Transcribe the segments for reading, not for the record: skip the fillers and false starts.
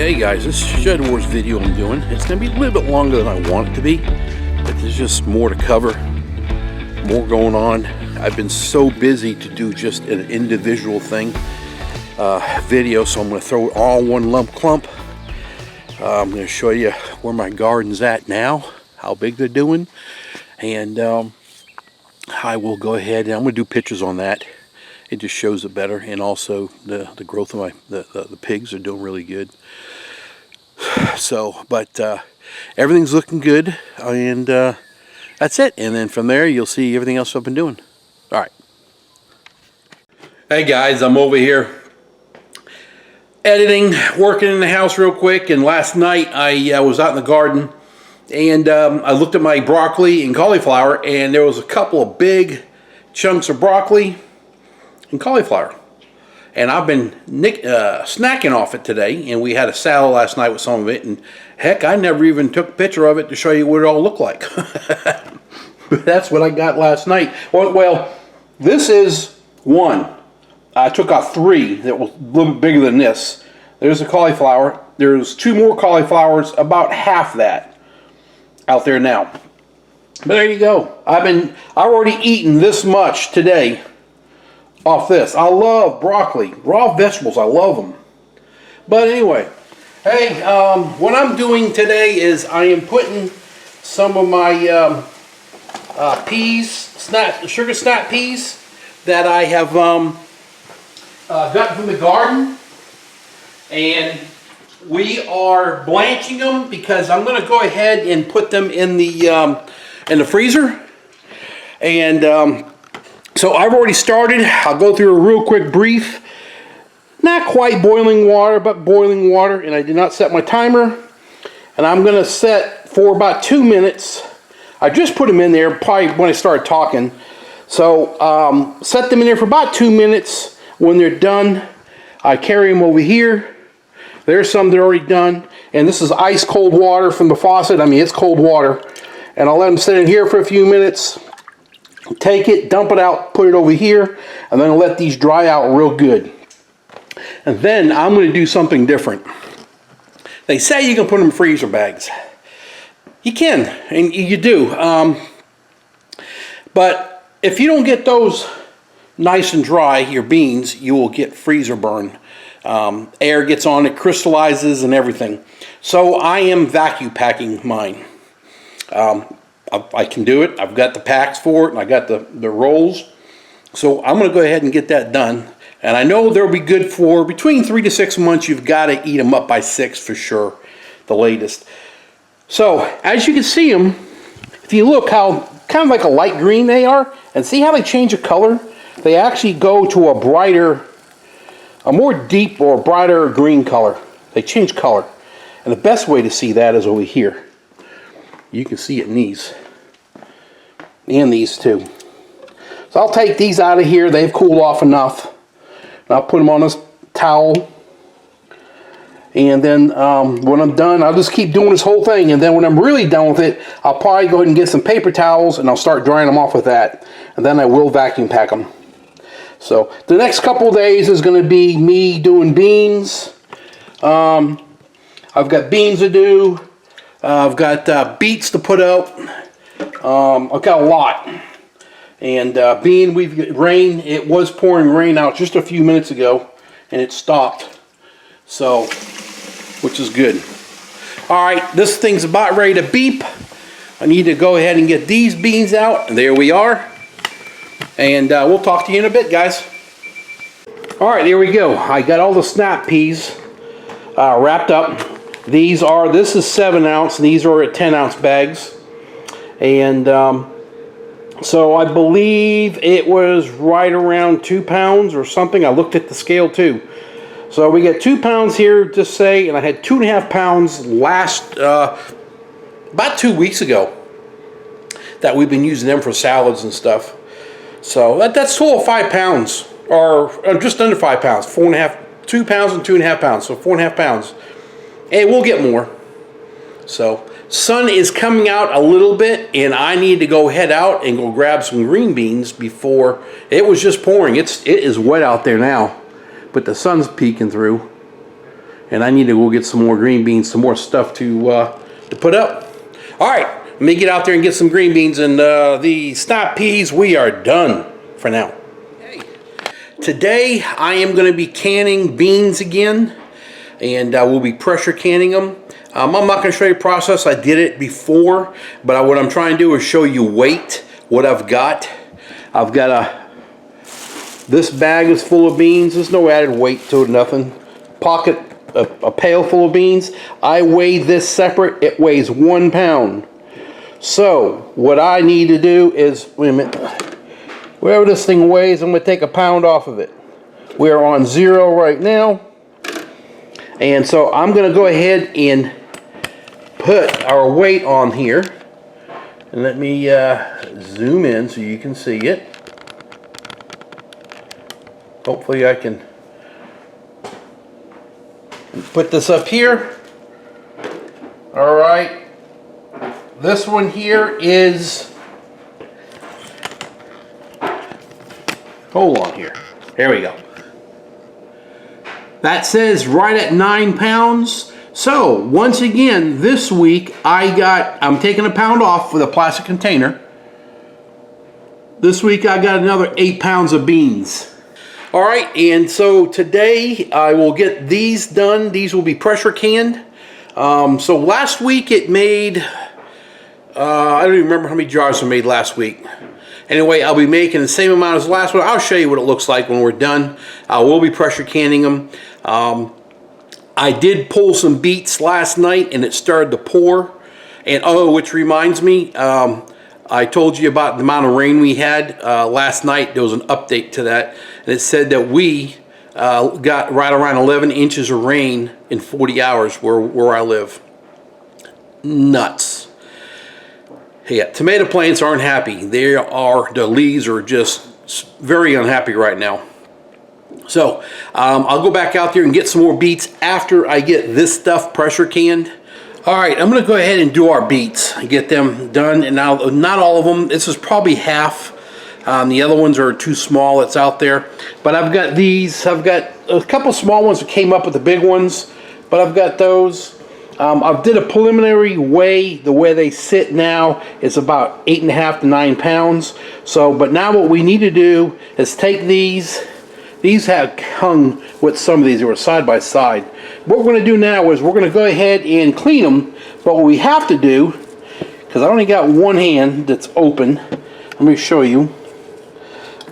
Hey guys, this Shed Wars video I'm doing, it's going to be a little bit longer than I want it to be, but there's just more to cover, more going on. I've been so busy to do just an individual thing, video, so I'm going to throw it all in one lump clump. I'm going to show you where my garden's at now, how big they're doing, and I will go ahead and I'm going to do pictures on that. It just shows it better, and also the growth of the pigs are doing really good. So, but everything's looking good, and that's it. And then from there, you'll see everything else I've been doing. All right. Hey guys, I'm over here editing, working in the house real quick. And last night I was out in the garden, and I looked at my broccoli and cauliflower, and there was a couple of big chunks of broccoli and cauliflower, and I've been snacking off it today. And we had a salad last night with some of it, and heck, I never even took a picture of it to show you what it all looked like. But that's what I got last night. Well, this is one. I took out three that was a little bit bigger than this. There's a cauliflower. There's two more cauliflowers, about half that out there now. But there you go. I've already eaten this much today off this. I love broccoli, raw vegetables. I love them. But anyway, hey, what I'm doing today is I am putting some of my peas, sugar snap peas that I have gotten from the garden, and we are blanching them because I'm going to go ahead and put them in the freezer. And so I've already started. I'll go through a real quick brief. Not quite boiling water, but boiling water. And I did not set my timer. And I'm going to set for about 2 minutes. I just put them in there probably when I started talking. So set them in there for about 2 minutes. When they're done, I carry them over here. There's some that are already done. And this is ice cold water from the faucet. I mean, it's cold water. And I'll let them sit in here for a few minutes. Take it, dump it out, put it over here, and then I'll let these dry out real good. And then I'm going to do something different. They say you can put them in freezer bags. You can, and you do. But if you don't get those nice and dry, your beans, you will get freezer burn. Air gets on it, crystallizes and everything. So I am vacuum packing mine. I can do it. I've got the packs for it, and I got the rolls. So I'm going to go ahead and get that done. And I know they'll be good for between 3 to 6 months. You've got to eat them up by 6 for sure, the latest. So as you can see them, if you look how kind of like a light green they are, and see how they change of color? They actually go to a brighter, a more deep or brighter green color. They change color. And the best way to see that is over here. You can see it in these. And these too. So I'll take these out of here. They've cooled off enough. And I'll put them on this towel. And then when I'm done, I'll just keep doing this whole thing. And then when I'm really done with it, I'll probably go ahead and get some paper towels, and I'll start drying them off with that. And then I will vacuum pack them. So the next couple of days is going to be me doing beans. I've got beans to do. I've got beets to put out. I've got a lot. And being we've got rain, it was pouring rain out just a few minutes ago, and it stopped. So, which is good. All right, this thing's about ready to beep. I need to go ahead and get these beans out. And there we are. And we'll talk to you in a bit, guys. All right, here we go. I got all the snap peas wrapped up. This is 7 ounce, and these are at 10 ounce bags. And so I believe it was right around 2 pounds or something. I looked at the scale too. So we got 2 pounds here, just say, and I had 2.5 pounds last, about 2 weeks ago, that we've been using them for salads and stuff. So that's total 5 pounds, or just under 5 pounds, 2 pounds and 2.5 pounds, so 4.5 pounds. And we'll get more. So sun is coming out a little bit, and I need to go head out and go grab some green beans before it was just pouring. It is wet out there now, but the sun's peeking through. and I need to go get some more green beans, some more stuff to put up. All right, let me get out there and get some green beans, and the snap peas, we are done for now. Okay. Today I am going to be canning beans again, and we'll be pressure canning them. I'm not going to show you the process. I did it before, but what I'm trying to do is show you weight, what I've got. I've got this bag is full of beans. There's no added weight to it, nothing. A pail full of beans. I weigh this separate. It weighs 1 pound. So what I need to do is, wait a minute, whatever this thing weighs, I'm going to take 1 pound off of it. We're on 0 right now, and so I'm going to go ahead and put our weight on here, and let me zoom in so you can see it. Hopefully I can put this up here. All right, this one here is, hold on here, there we go. That says right at 9 pounds. So once again, this week I'm taking 1 pound off with a plastic container. This week I got another 8 pounds of beans. All right, and so today I will get these done. These will be pressure canned. So last week it made, I don't even remember how many jars I made last week. Anyway, I'll be making the same amount as the last one. I'll show you what it looks like when we're done. I will be pressure canning them. I did pull some beets last night and it started to pour. And oh, which reminds me, I told you about the amount of rain we had last night. There was an update to that, and it said that we got right around 11 inches of rain in 40 hours where I live. Nuts. Yeah, tomato plants aren't happy. The leaves are just very unhappy right now. So I'll go back out there and get some more beets after I get this stuff pressure canned. All right, I'm going to go ahead and do our beets and get them done. And now, not all of them. This is probably half. The other ones are too small. It's out there. But I've got these. I've got a couple small ones that came up with the big ones. But I've got those. I did a preliminary weigh. The way they sit now is about 8.5 to 9 pounds. So, but now what we need to do is take these. These have hung with some of these. They were side by side. What we're going to do now is we're going to go ahead and clean them. But what we have to do, because I only got one hand that's open, let me show you.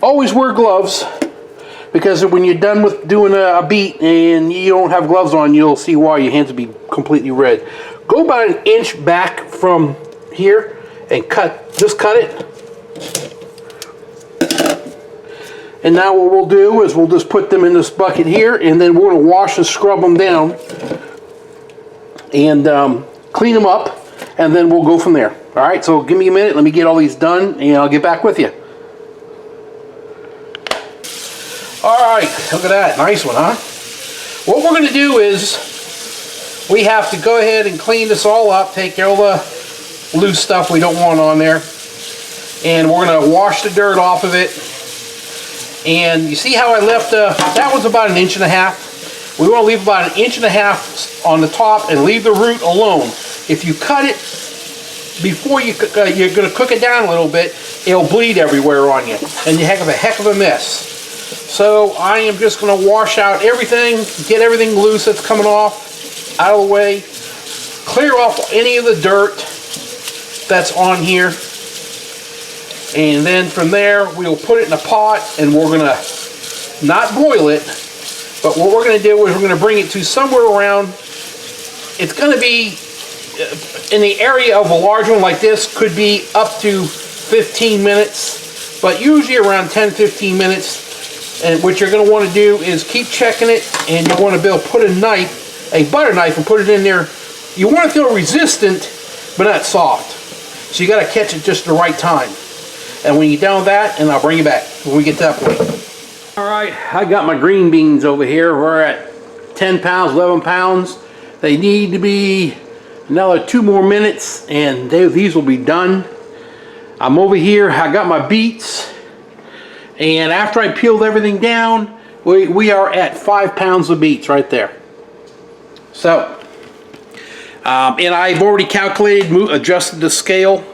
Always wear gloves, because when you're done with doing a beet and you don't have gloves on, you'll see why your hands will be completely red. Go about 1 inch back from here and just cut it. And now what we'll do is we'll just put them in this bucket here, and then we're going to wash and scrub them down and clean them up, and then we'll go from there. All right, so give me a minute. Let me get all these done, and I'll get back with you. All right, look at that. Nice one, huh? What we're going to do is we have to go ahead and clean this all up, take all the loose stuff we don't want on there, and we're going to wash the dirt off of it. And you see how I left, that was about 1.5 inches. We want to leave about 1.5 inches on the top and leave the root alone. If you cut it before you're going to cook it down a little bit, it'll bleed everywhere on you, and you have a heck of a mess. So I am just going to wash out everything, get everything loose that's coming off, out of the way, clear off any of the dirt that's on here. And then from there, we'll put it in a pot, and we're going to not boil it, but what we're going to do is we're going to bring it to somewhere around, it's going to be in the area of a large one like this, could be up to 15 minutes, but usually around 10-15 minutes. And what you're going to want to do is keep checking it, and you want to be able to put a butter knife, and put it in there. You want to feel resistant, but not soft. So you got to catch it just the right time. And when you're done with that, and I'll bring you back when we get to that point. All right, I got my green beans over here. We're at 10 pounds, 11 pounds. They need to be another 2 more minutes, and these will be done. I'm over here. I got my beets, and after I peeled everything down, we are at 5 pounds of beets right there. So, and I've already calculated, adjusted the scale.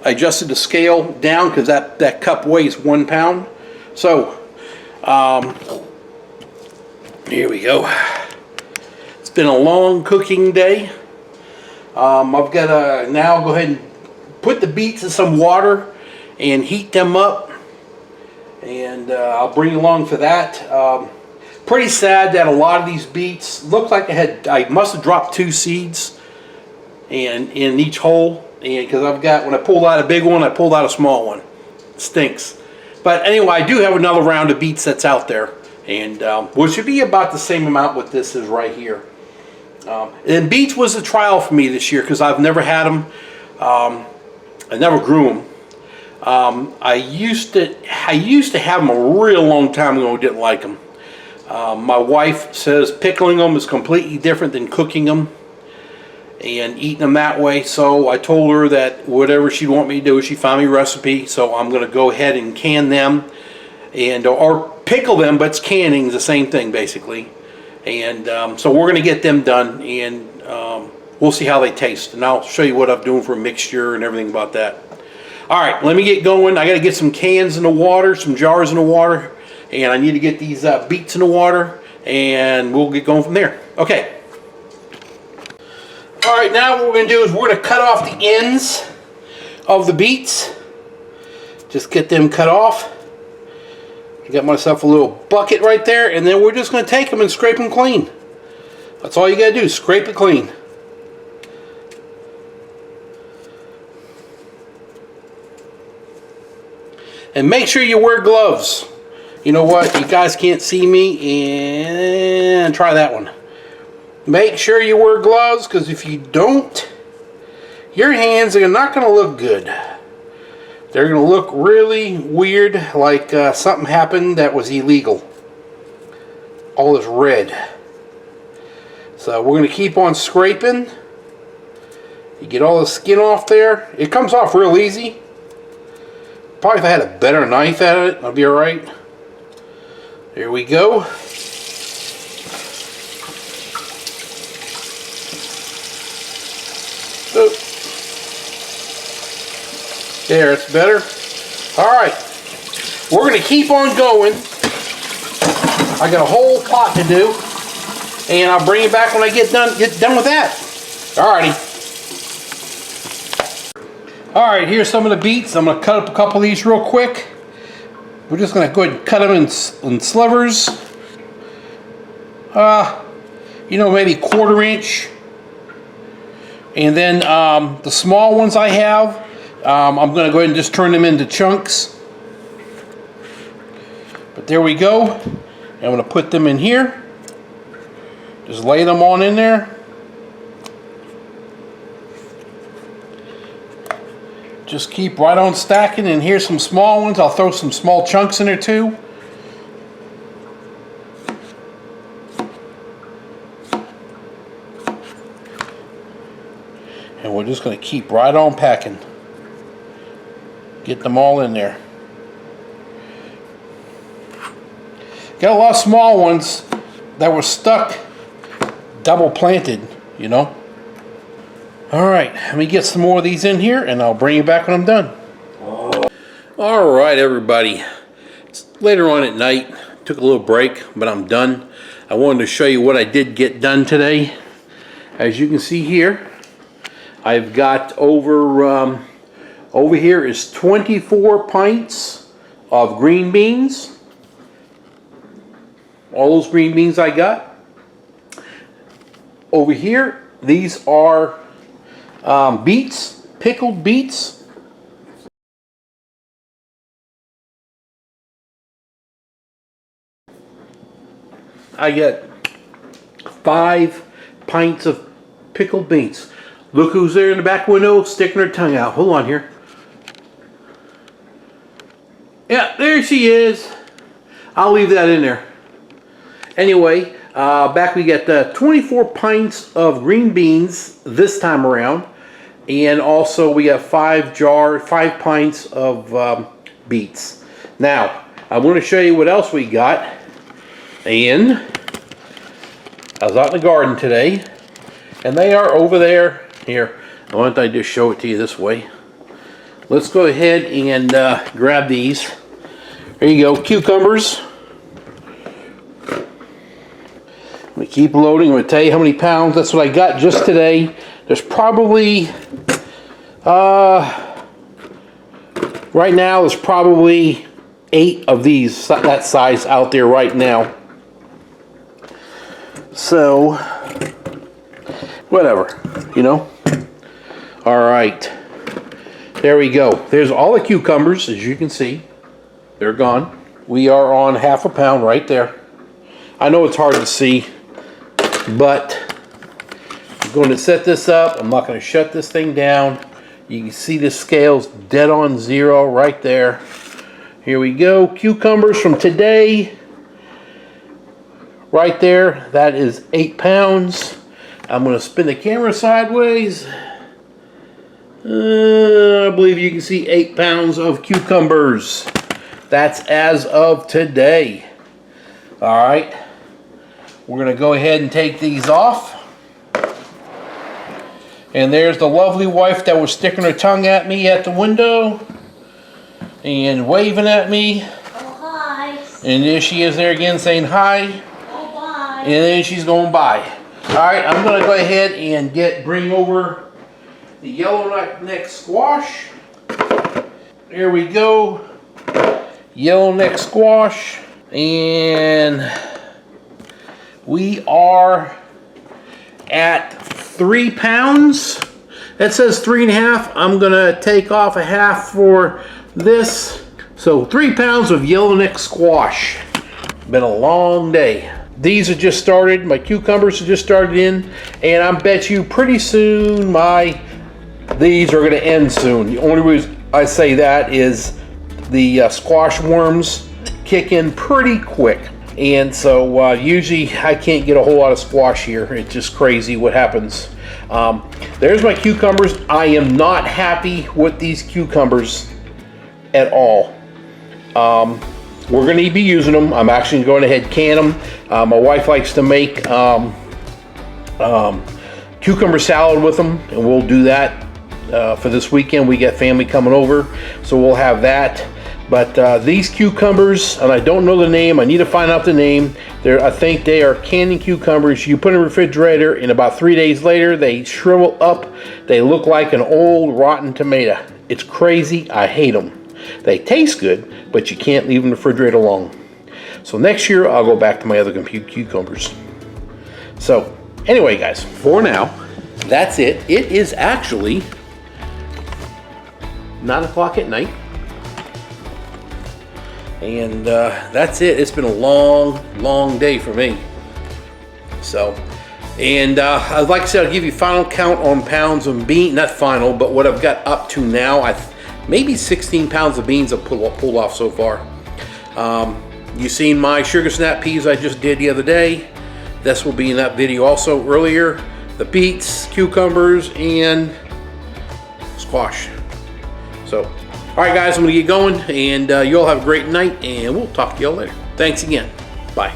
I adjusted the scale down because that cup weighs 1 pound. So, here we go. It's been a long cooking day. I've got to now go ahead and put the beets in some water and heat them up. And I'll bring you along for that. Pretty sad that a lot of these beets look like I must have dropped 2 seeds in each hole. And because when I pulled out a big one, I pulled out a small one. It stinks. But anyway, I do have another round of beets that's out there. And which should be about the same amount what this is right here. And beets was a trial for me this year because I've never had them. I never grew them. I used to have them a real long time ago. Didn't like them. My wife says pickling them is completely different than cooking them and eating them that way. So I told her that whatever she'd want me to do, she found me a recipe. So I'm going to go ahead and can them, and or pickle them, but it's canning is the same thing basically. And so we're going to get them done, and we'll see how they taste. And I'll show you what I'm doing for a mixture and everything about that. All right, let me get going. I got to get some cans in the water, some jars in the water, and I need to get these beets in the water, and we'll get going from there. Okay. All right, now what we're going to do is we're going to cut off the ends of the beets. Just get them cut off. I got myself a little bucket right there, and then we're just going to take them and scrape them clean. That's all you got to do, scrape it clean. And make sure you wear gloves. You know what? You guys can't see me, and try that one. Make sure you wear gloves, because if you don't, your hands are not going to look good. They're going to look really weird, like something happened that was illegal. All is red. So we're going to keep on scraping. You get all the skin off there. It comes off real easy. Probably if I had a better knife at it, I'll be alright. There we go. Oh. There, it's better. Alright. We're going to keep on going. I got a whole pot to do. And I'll bring it back when I get done with that. Alrighty. Alright, here's some of the beets. I'm going to cut up a couple of these real quick. We're just going to go ahead and cut them in slivers. You know, maybe 1/4 inch. And then the small ones I have, I'm going to go ahead and just turn them into chunks. But there we go. I'm going to put them in here. Just lay them on in there. Just keep right on stacking, and here's some small ones. I'll throw some small chunks in there too. And we're just going to keep right on packing. Get them all in there. Got a lot of small ones that were stuck, double planted, you know. Alright, let me get some more of these in here, and I'll bring you back when I'm done. Alright, everybody. It's later on at night. Took a little break, but I'm done. I wanted to show you what I did get done today. As you can see here, I've got over here is 24 pints of green beans. All those green beans I got. Over here, these are beets, pickled beets. I get 5 pints of pickled beets. Look who's there in the back window sticking her tongue out. Hold on here. Yeah, there she is. I'll leave that in there. Anyway, back we get 24 pints of green beans this time around. And also we got 5 pints of beets. Now, I want to show you what else we got. And I was out in the garden today, and they are over there. Here, why don't I just show it to you this way? Let's go ahead and grab these. There you go, cucumbers. We keep loading. I'm going to tell you how many pounds. That's what I got just today. There's probably, right now, there's probably 8 of these, that size out there right now. So, whatever, you know. All right. There we go. There's all the cucumbers, as you can see. They're gone. We are on half a pound right there. I know it's hard to see, but I'm going to set this up. I'm not going to shut this thing down. You can see the scale's dead on 0 right there. Here we go. Cucumbers from today. Right there. That is 8 pounds. I'm going to spin the camera sideways. I believe you can see 8 pounds of cucumbers. That's as of today. All right. We're going to go ahead and take these off. And there's the lovely wife that was sticking her tongue at me at the window and waving at me. Oh, hi. And there she is there again saying hi. Oh, bye. And then she's going by. All right, I'm going to go ahead and bring over the yellow neck squash. There we go. Yellow neck squash. And we are at 3 pounds. That says 3.5. I'm gonna take off a half for this. So 3 pounds of yellow neck squash. Been a long day. These are just started. My cucumbers are just started in, and I bet you pretty soon these are gonna end soon. The only reason I say that is the squash worms kick in pretty quick. And so usually I can't get a whole lot of squash here. It's just crazy what happens. There's my cucumbers. I am not happy with these cucumbers at all. We're going to be using them. I'm actually going ahead and can them. My wife likes to make cucumber salad with them, and we'll do that for this weekend. We got family coming over, so we'll have that. But these cucumbers, and I don't know the name, I need to find out the name. I think they are canning cucumbers. You put in the refrigerator, and about 3 days later, they shrivel up. They look like an old rotten tomato. It's crazy. I hate them. They taste good, but you can't leave them in the refrigerator long. So next year, I'll go back to my other cucumbers. So anyway, guys, for now, that's it. It is actually 9 o'clock at night. And that's it. It's been a long day for me. So, and like I said, I'll give you final count on pounds of beans. Not final, but what I've got up to now. Maybe 16 pounds of beans I've pulled off so far. You seen my sugar snap peas I just did the other day. This will be in that video also earlier. The beets, cucumbers, and squash. So. All right, guys, I'm going to get going, and you all have a great night, and we'll talk to you all later. Thanks again. Bye.